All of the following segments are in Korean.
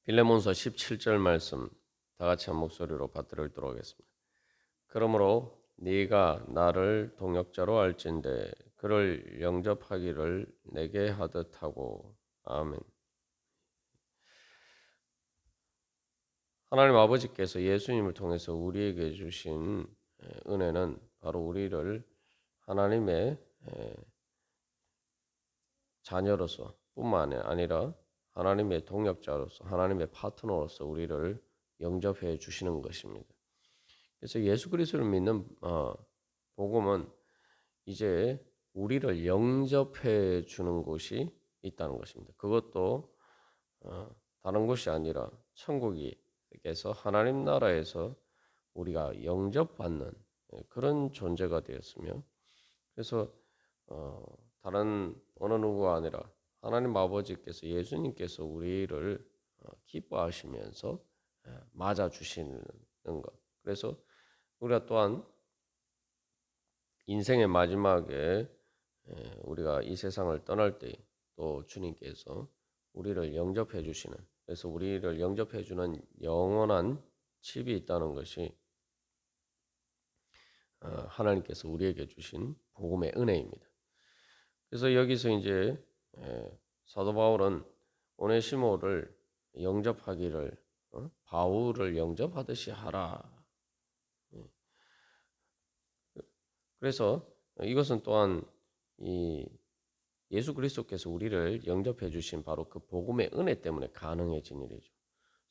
빌레몬서 17절 말씀 다 같이 한 목소리로 받들어 읽도록 하겠습니다. 그러므로 네가 나를 동역자로 알진대 그를 영접하기를 내게 하듯 하고. 아멘. 하나님 아버지께서 예수님을 통해서 우리에게 주신 은혜는 바로 우리를 하나님의 자녀로서 뿐만 아니라 하나님의 동역자로서 하나님의 파트너로서 우리를 영접해 주시는 것입니다. 그래서 예수 그리스도를 믿는 복음은 이제 우리를 영접해 주는 곳이 있다는 것입니다. 그것도 다른 곳이 아니라 천국에서 하나님 나라에서 우리가 영접받는 그런 존재가 되었으며, 그래서 다른 어느 누구가 아니라 하나님 아버지께서 예수님께서 우리를 기뻐하시면서 맞아 주시는 것. 그래서 우리가 또한 인생의 마지막에 우리가 이 세상을 떠날 때 또 주님께서 우리를 영접해 주시는, 그래서 우리를 영접해 주는 영원한 집이 있다는 것이 하나님께서 우리에게 주신 복음의 은혜입니다. 그래서 여기서 이제 사도 바울은 오네시모를 영접하기를 바울을 영접하듯이 하라. 그래서 이것은 또한 이 예수 그리스도께서 우리를 영접해 주신 바로 그 복음의 은혜 때문에 가능해진 일이죠.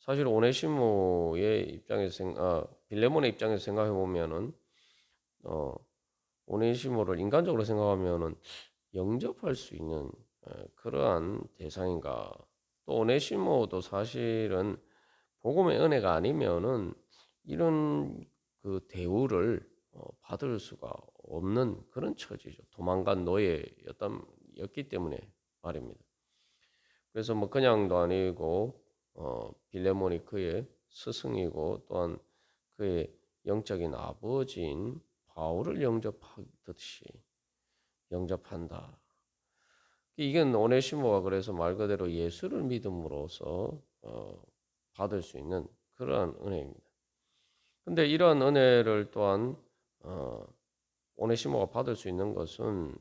사실 오네시모의 입장에서 빌레몬의 입장에서 생각해 보면은 오네시모를 인간적으로 생각하면은 영접할 수 있는 그러한 대상인가? 또 오네시모도 사실은 복음의 은혜가 아니면은 이런 그 대우를 받을 수가 없는 그런 처지죠. 도망간 노예였기 때문에 말입니다. 그래서 뭐 그냥도 아니고 빌레몬이 그의 스승이고 또한 그의 영적인 아버지인 바울을 영접하듯이 영접한다. 이게 오네시모가 그래서 말 그대로 예수를 믿음으로써 받을 수 있는 그러한 은혜입니다. 근데 이러한 은혜를 또한 오네시모가 받을 수 있는 것은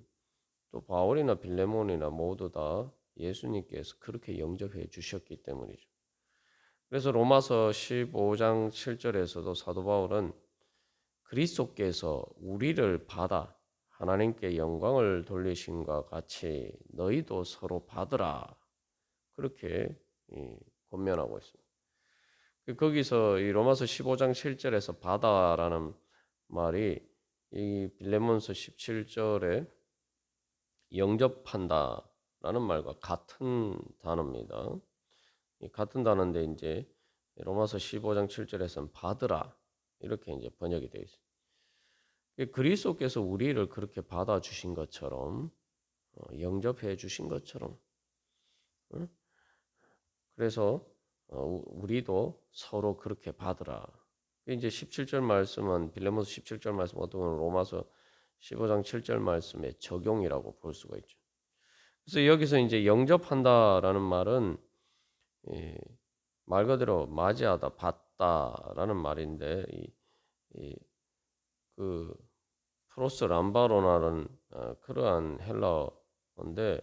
또 바울이나 빌레몬이나 모두 다 예수님께서 그렇게 영접해 주셨기 때문이죠. 그래서 로마서 15장 7절에서도 사도 바울은 그리스도께서 우리를 받아 하나님께 영광을 돌리심과 같이 너희도 서로 받으라, 그렇게 권면하고 있습니다. 거기서 이 로마서 15장 7절에서 받아라는 말이 이 빌레몬서 17절에 영접한다라는 말과 같은 단어입니다. 같은 단어인데 이제 로마서 15장 7절에서는 받으라 이렇게 이제 번역이 되어 있습니다. 그리스도께서 우리를 그렇게 받아 주신 것처럼 영접해 주신 것처럼 그래서 우리도 서로 그렇게 받으라. 이제 17절 말씀은 빌레몬서 17절 말씀 어떻게 보면 로마서 15장 7절 말씀의 적용이라고 볼 수가 있죠. 그래서 여기서 이제 영접한다라는 말은 말 그대로 맞이하다, 받다라는 말인데 그 프로스 람바노라는 그러한 헬라어인데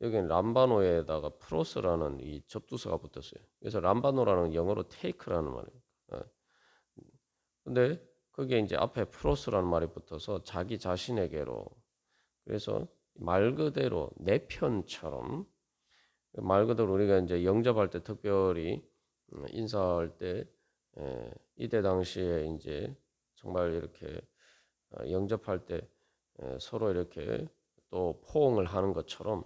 여기는 람바노에다가 프로스라는 이 접두사가 붙었어요. 그래서 람바노라는 영어로 take라는 말이에요. 근데 거기에 이제 앞에 프로스라는 말이 붙어서 자기 자신에게로, 그래서 말 그대로 내 편처럼, 말 그대로 우리가 이제 영접할 때 특별히 인사할 때 이때 당시에 이제 정말 이렇게 영접할 때 서로 이렇게 또 포옹을 하는 것처럼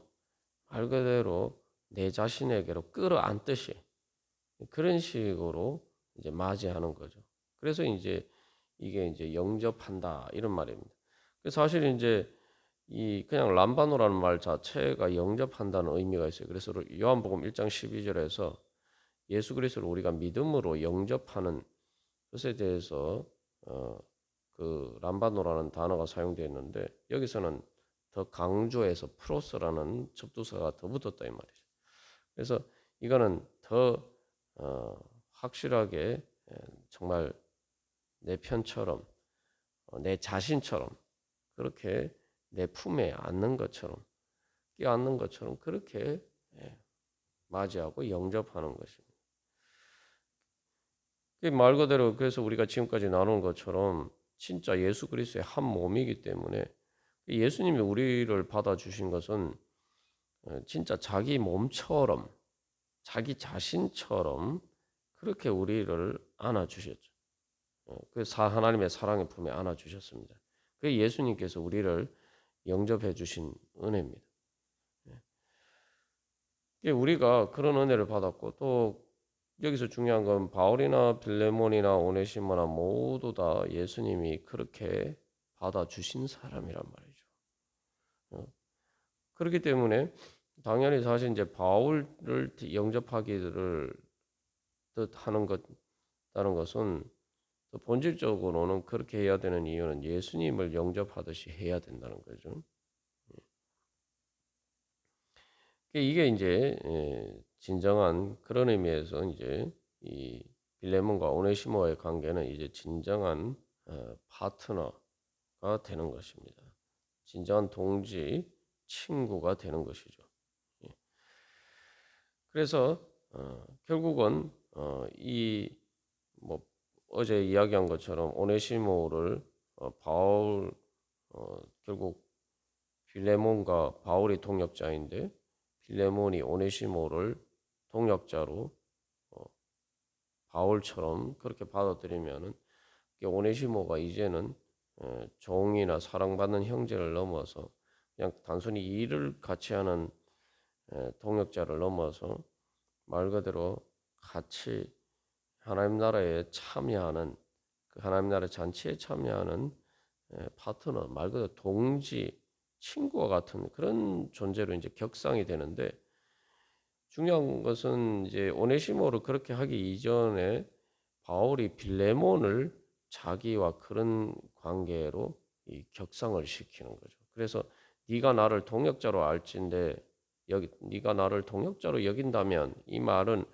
말 그대로 내 자신에게로 끌어안듯이 그런 식으로 이제 맞이하는 거죠. 그래서 이제 이게 이제 영접한다 이런 말입니다. 그래서 사실 이제 이 그냥 람바노라는 말 자체가 영접한다는 의미가 있어요. 그래서 요한복음 1장 12절에서 예수 그리스도를 우리가 믿음으로 영접하는 것에 대해서 그 람바노라는 단어가 사용되어 있는데 여기서는 더 강조해서 프로스라는 접두사가 더 붙었다 이 말이죠. 그래서 이거는 더 확실하게 정말 내 편처럼 내 자신처럼 그렇게 내 품에 안는 것처럼 끼안는 것처럼 그렇게 맞이하고 영접하는 것입니다. 말 그대로 그래서 우리가 지금까지 나눈 것처럼 진짜 예수 그리스도의 한 몸이기 때문에 예수님이 우리를 받아주신 것은 진짜 자기 몸처럼 자기 자신처럼 그렇게 우리를 안아주셨죠. 그 하나님의 사랑의 품에 안아주셨습니다. 그 예수님께서 우리를 영접해 주신 은혜입니다. 우리가 그런 은혜를 받았고 또 여기서 중요한 건 바울이나 빌레몬이나 오네시모나 모두 다 예수님이 그렇게 받아주신 사람이란 말이죠. 그렇기 때문에 당연히 사실 이제 바울을 영접하기를 뜻하는 다는 것은 본질적으로는 그렇게 해야 되는 이유는 예수님을 영접하듯이 해야 된다는 거죠. 이게 이제 진정한 그런 의미에서 이제 이 빌레몬과 오네시모의 관계는 이제 진정한 파트너가 되는 것입니다. 진정한 동지, 친구가 되는 것이죠. 그래서 결국은 이 뭐 어제 이야기한 것처럼 오네시모를 바울 결국 빌레몬과 바울이 동역자인데 빌레몬이 오네시모를 동역자로 바울처럼 그렇게 받아들이면은 오네시모가 이제는 종이나 사랑받는 형제를 넘어서 그냥 단순히 일을 같이 하는 동역자를 넘어서 말 그대로 같이 하나님 나라에 참여하는 그 하나님 나라 잔치에 참여하는 파트너 말 그대로 동지 친구와 같은 그런 존재로 이제 격상이 되는데 중요한 것은 이제 오네시모를 그렇게 하기 이전에 바울이 빌레몬을 자기와 그런 관계로 이 격상을 시키는 거죠. 그래서 네가 나를 동역자로 알진대 여기 네가 나를 동역자로 여긴다면 이 말은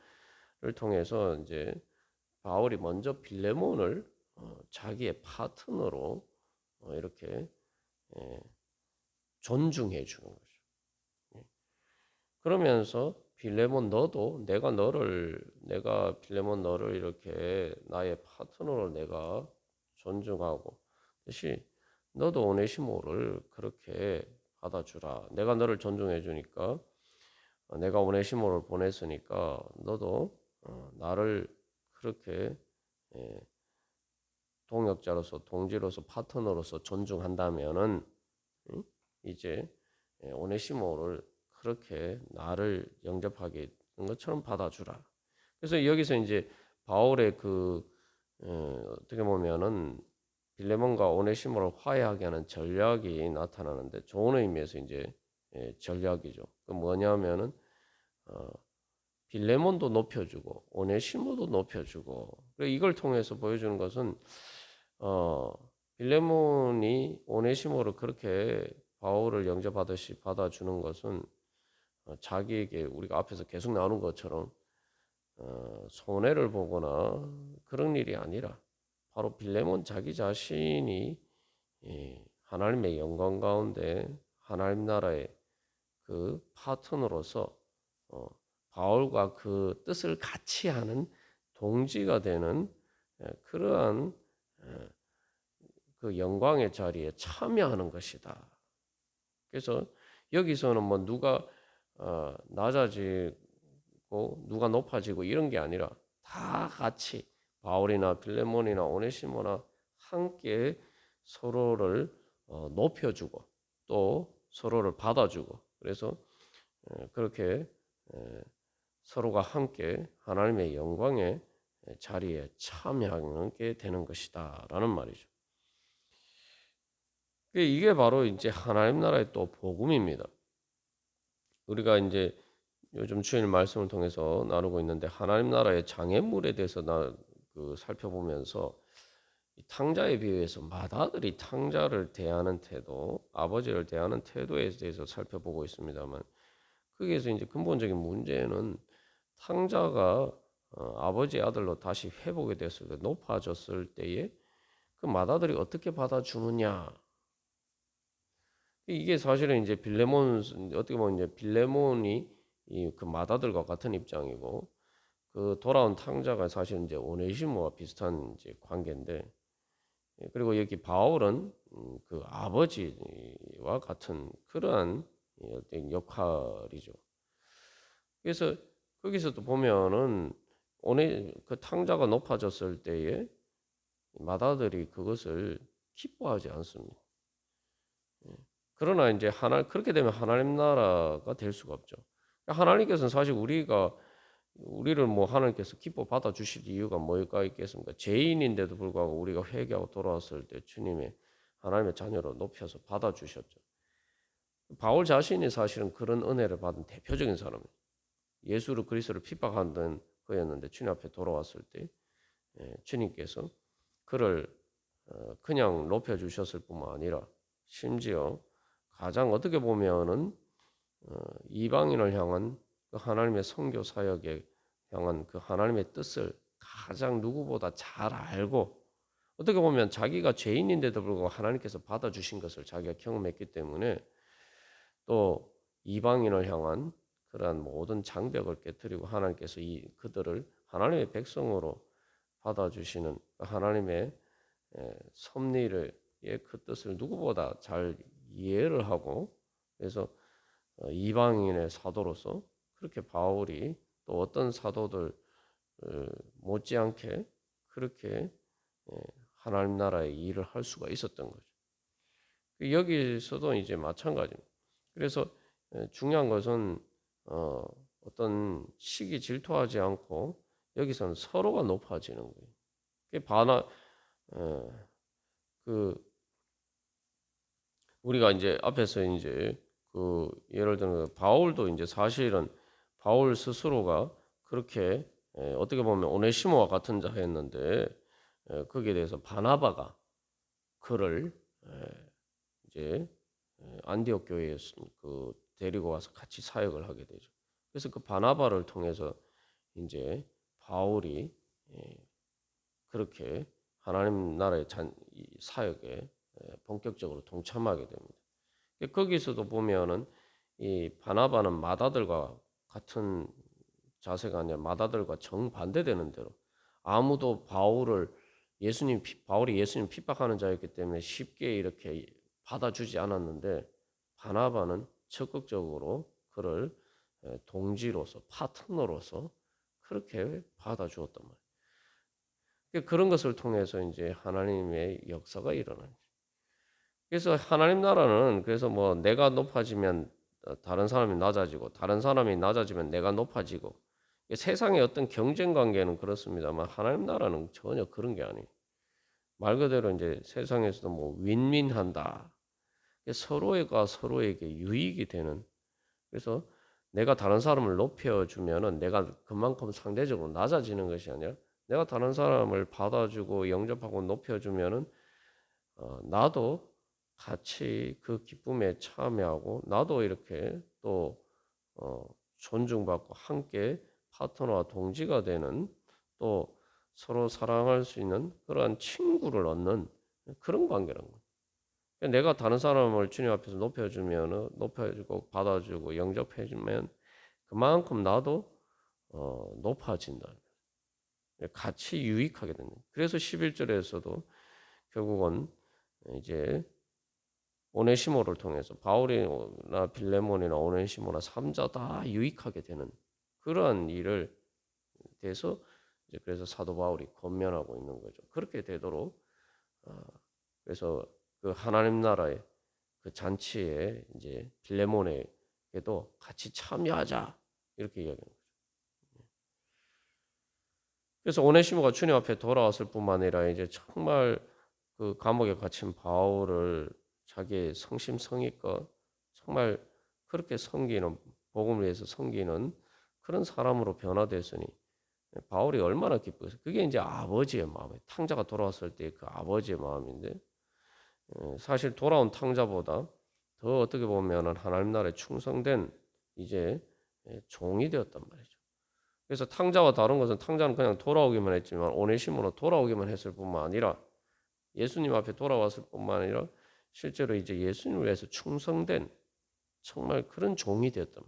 를 통해서 이제 바울이 먼저 빌레몬을 자기의 파트너로 이렇게 존중해 주는 거죠. 그러면서 빌레몬 너도 내가 빌레몬 너를 이렇게 나의 파트너로 내가 존중하고 대신 너도 오네시모를 그렇게 받아주라. 내가 너를 존중해 주니까 내가 오네시모를 보냈으니까 너도 나를 그렇게 동역자로서 동지로서 파트너로서 존중한다면은 이제 오네시모를 그렇게 나를 영접하게 된 것처럼 받아주라. 그래서 여기서 이제 바울의 그 어떻게 보면은 빌레몬과 오네시모를 화해하게 하는 전략이 나타나는데 좋은 의미에서 이제 전략이죠. 그 뭐냐면은 빌레몬도 높여주고 오네시모도 높여주고 이걸 통해서 보여주는 것은 빌레몬이 오네시모를 그렇게 바울을 영접하듯이 받아주는 것은 자기에게 우리가 앞에서 계속 나오는 것처럼 손해를 보거나 그런 일이 아니라 바로 빌레몬 자기 자신이 하나님의 영광 가운데 하나님 나라의 그 파트너로서 바울과 그 뜻을 같이 하는 동지가 되는 그러한 그 영광의 자리에 참여하는 것이다. 그래서 여기서는 뭐 누가 낮아지고 누가 높아지고 이런 게 아니라 다 같이 바울이나 빌레몬이나 오네시모나 함께 서로를 높여주고 또 서로를 받아주고 그래서 그렇게 서로가 함께 하나님의 영광의 자리에 참여하게 되는 것이다라는 말이죠. 이게 바로 이제 하나님 나라의 또 복음입니다. 우리가 이제 요즘 주일 말씀을 통해서 나누고 있는데 하나님 나라의 장애물에 대해서 살펴보면서 이 탕자에 비유해서 맏아들이 탕자를 대하는 태도, 아버지를 대하는 태도에 대해서 살펴보고 있습니다만 거기에서 이제 근본적인 문제는 탕자가 아버지의 아들로 다시 회복이 됐을 때 높아졌을 때에 그 맏아들이 어떻게 받아주느냐. 이게 사실은 이제 빌레몬 어떻게 보면 이제 빌레몬이 이 그 맏아들과 같은 입장이고 그 돌아온 탕자가 사실 이제 오네시모와 비슷한 이제 관계인데 그리고 여기 바울은 그 아버지와 같은 그러한 어떤 역할이죠. 그래서 거기서도 보면은 오늘 그 탕자가 높아졌을 때에 맏아들이 그것을 기뻐하지 않습니다. 그러나 이제 그렇게 되면 하나님 나라가 될 수가 없죠. 하나님께서는 사실 우리를 뭐 하나님께서 기뻐 받아 주실 이유가 뭐가 있겠습니까? 죄인인데도 불구하고 우리가 회개하고 돌아왔을 때 주님의 하나님의 자녀로 높여서 받아 주셨죠. 바울 자신이 사실은 그런 은혜를 받은 대표적인 사람이에요. 예수를 그리스도를 핍박하던 그였는데 주님 앞에 돌아왔을 때 주님께서 그를 그냥 높여 주셨을 뿐만 아니라 심지어 가장 어떻게 보면은 이방인을 향한 그 하나님의 선교 사역에 향한 그 하나님의 뜻을 가장 누구보다 잘 알고 어떻게 보면 자기가 죄인인데도 불구하고 하나님께서 받아주신 것을 자기가 경험했기 때문에 또 이방인을 향한 그러한 모든 장벽을 깨뜨리고 하나님께서 그들을 하나님의 백성으로 받아주시는 하나님의 섭리의 그 뜻을 누구보다 잘 이해를 하고 그래서 이방인의 사도로서 그렇게 바울이 또 어떤 사도들 못지않게 그렇게 하나님 나라의 일을 할 수가 있었던 거죠. 여기서도 이제 마찬가지입니다. 그래서 중요한 것은 어떤 시기 질투하지 않고 여기서는 서로가 높아지는 거예요. 그게 그 우리가 이제 앞에서 이제 그 예를 들면 바울도 이제 사실은 바울 스스로가 그렇게 어떻게 보면 오네시모와 같은 자였는데 거기에 대해서 바나바가 그를 이제 안디옥 교회에 그 데리고 와서 같이 사역을 하게 되죠. 그래서 그 바나바를 통해서 이제 바울이 그렇게 하나님 나라의 사역에 본격적으로 동참하게 됩니다. 거기서도 보면은 이 바나바는 맏아들과 같은 자세가 아니라 맏아들과 정반대되는 대로 아무도 바울이 예수님 핍박하는 자였기 때문에 쉽게 이렇게 받아주지 않았는데 바나바는 적극적으로 그를 동지로서 파트너로서 그렇게 받아주었단 말이에요. 그런 것을 통해서 이제 하나님의 역사가 일어나요. 그래서 하나님 나라는 그래서 뭐 내가 높아지면 다른 사람이 낮아지고 다른 사람이 낮아지면 내가 높아지고 세상의 어떤 경쟁 관계는 그렇습니다만 하나님 나라는 전혀 그런 게 아니에요. 말 그대로 이제 세상에서도 뭐 윈윈한다. 서로가 서로에게 유익이 되는. 그래서 내가 다른 사람을 높여주면은 내가 그만큼 상대적으로 낮아지는 것이 아니라 내가 다른 사람을 받아주고 영접하고 높여주면은 나도 같이 그 기쁨에 참여하고 나도 이렇게 또 존중받고 함께 파트너와 동지가 되는 또 서로 사랑할 수 있는 그러한 친구를 얻는 그런 관계라는 거예요. 내가 다른 사람을 주님 앞에서 높여주면 높여주고 받아주고 영접해주면 그만큼 나도 높아진다. 같이 유익하게 되는. 그래서 11절에서도 결국은 이제 오네시모를 통해서 바울이나 빌레몬이나 오네시모나 삼자 다 유익하게 되는 그러한 일을 돼서 이제 그래서 사도 바울이 권면하고 있는 거죠. 그렇게 되도록 그래서 그 하나님 나라의 그 잔치에 이제 빌레몬에게도 같이 참여하자 이렇게 이야기하는 거죠. 그래서 오네시모가 주님 앞에 돌아왔을 뿐만 아니라 이제 정말 그 감옥에 갇힌 바울을 자기의 성심성의껏 정말 그렇게 섬기는 복음을 위해서 섬기는 그런 사람으로 변화됐으니 바울이 얼마나 기쁘겠어요. 그게 이제 아버지의 마음이에요. 탕자가 돌아왔을 때 그 아버지의 마음인데 사실 돌아온 탕자보다 더 어떻게 보면은 하나님 나라에 충성된 이제 종이 되었단 말이죠. 그래서 탕자와 다른 것은 탕자는 그냥 돌아오기만 했지만 오네시모는 돌아오기만 했을 뿐만 아니라 예수님 앞에 돌아왔을 뿐만 아니라 실제로 이제 예수님을 위해서 충성된 정말 그런 종이 되었단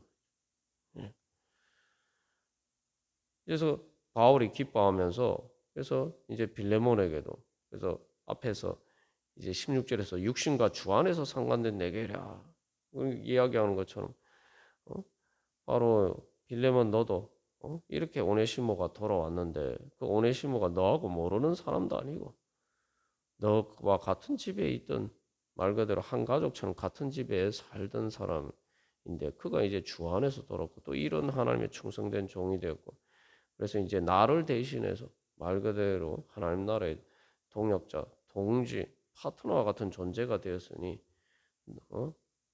말이에요. 그래서 바울이 기뻐하면서 그래서 이제 빌레몬에게도 그래서 앞에서 이제 16절에서 육신과 주 안에서 상관된 내게라 이야기하는 것처럼 바로 빌레몬 너도 이렇게 오네시모가 돌아왔는데 그 오네시모가 너하고 모르는 사람도 아니고 너와 같은 집에 있던 말 그대로 한 가족처럼 같은 집에 살던 사람인데 그가 이제 주 안에서 돌아왔고 또 이런 하나님의 충성된 종이 되었고 그래서 이제 나를 대신해서 말 그대로 하나님 나라의 동역자, 동지, 파트너와 같은 존재가 되었으니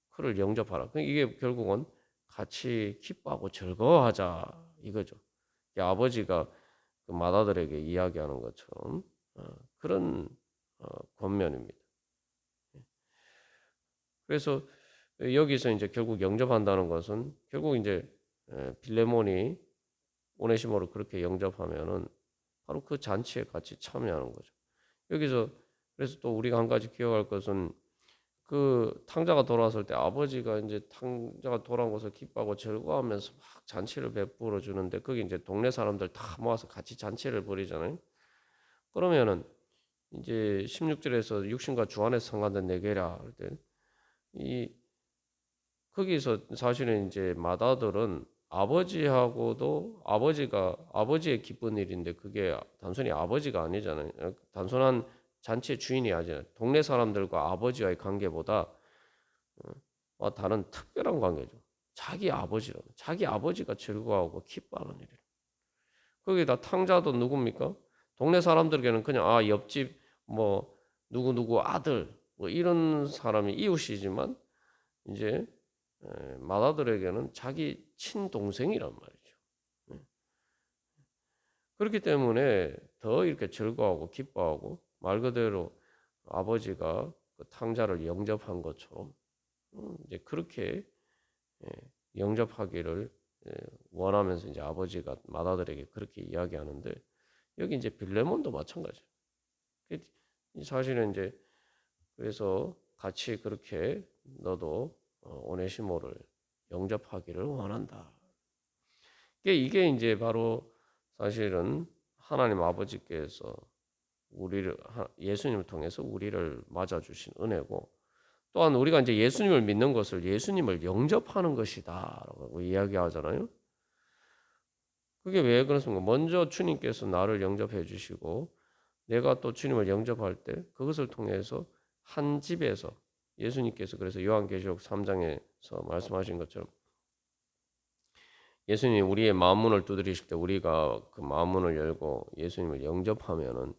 그를 영접하라. 이게 결국은 같이 기뻐하고 즐거워하자 이거죠. 아버지가 그 맏아들에게 이야기하는 것처럼 그런 권면입니다. 그래서 여기서 이제 결국 영접한다는 것은 결국 이제 빌레몬이 오네시모를 그렇게 영접하면은 바로 그 잔치에 같이 참여하는 거죠. 여기서 그래서 또 우리가 한 가지 기억할 것은 그 탕자가 돌아왔을 때 아버지가 이제 탕자가 돌아온 것을 기뻐하고 즐거워하면서 막 잔치를 베풀어 주는데 거기 이제 동네 사람들 다 모아서 같이 잔치를 벌이잖아요. 그러면은 이제 16절에서 육신과 주 안에서 상관된 내게라 할 때 이 거기서 사실은 이제 맏아들은 아버지하고도 아버지가 아버지의 기쁜 일인데 그게 단순히 아버지가 아니잖아요. 단순한 잔치의 주인이 아니잖아요. 동네 사람들과 아버지와의 관계보다 다른 특별한 관계죠. 자기 아버지로 자기 아버지가 즐거워하고 기뻐하는 일이에요. 거기다 탕자도 누굽니까? 동네 사람들에게는 그냥 옆집 뭐 누구 아들 뭐 이런 사람이 이웃이지만 이제 맏아들에게는 자기 친동생이란 말이죠. 그렇기 때문에 더 이렇게 즐거워하고 기뻐하고 말 그대로 아버지가 그 탕자를 영접한 것처럼 이제 그렇게 영접하기를 원하면서 이제 아버지가 맏아들에게 그렇게 이야기하는데 여기 이제 빌레몬도 마찬가지예요. 사실은 이제 그래서 같이 그렇게 너도 오네시모를 영접하기를 원한다. 이게 이제 바로 사실은 하나님 아버지께서 우리를 예수님을 통해서 우리를 맞아 주신 은혜고 또한 우리가 이제 예수님을 믿는 것을 예수님을 영접하는 것이다라고 이야기하잖아요. 그게 왜 그렇습니까? 먼저 주님께서 나를 영접해 주시고 내가 또 주님을 영접할 때 그것을 통해서 한 집에서 예수님께서 그래서 요한계시록 3장에서 말씀하신 것처럼 예수님이 우리의 마음 문을 두드리실 때 우리가 그 마음 문을 열고 예수님을 영접하면은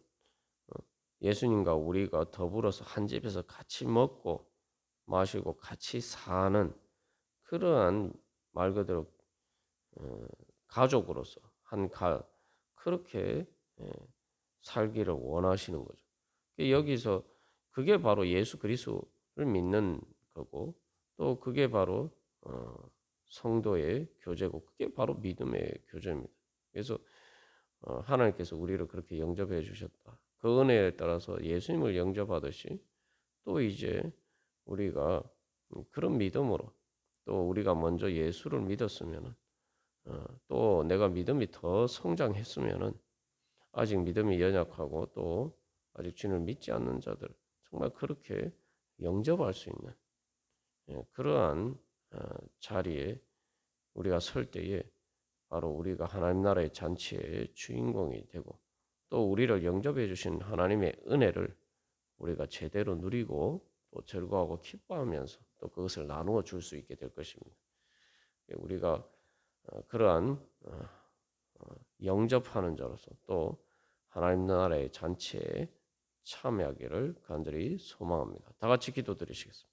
예수님과 우리가 더불어서 한 집에서 같이 먹고 마시고 같이 사는 그러한 말 그대로 가족으로서 그렇게 살기를 원하시는 거죠. 여기서 그게 바로 예수 그리스도를 믿는 거고 또 그게 바로 성도의 교제고 그게 바로 믿음의 교제입니다. 그래서 하나님께서 우리를 그렇게 영접해 주셨다. 그 은혜에 따라서 예수님을 영접하듯이 또 이제 우리가 그런 믿음으로 또 우리가 먼저 예수를 믿었으면은 또 내가 믿음이 더 성장했으면은 아직 믿음이 연약하고 또 아직 주님을 믿지 않는 자들 정말 그렇게 영접할 수 있는 그러한 자리에 우리가 설 때에 바로 우리가 하나님 나라의 잔치의 주인공이 되고 또 우리를 영접해 주신 하나님의 은혜를 우리가 제대로 누리고 또 즐거워하고 기뻐하면서 또 그것을 나누어 줄 수 있게 될 것입니다. 우리가 그러한 영접하는 자로서 또 하나님 나라의 잔치에 참여하기를 간절히 소망합니다. 다 같이 기도드리시겠습니다.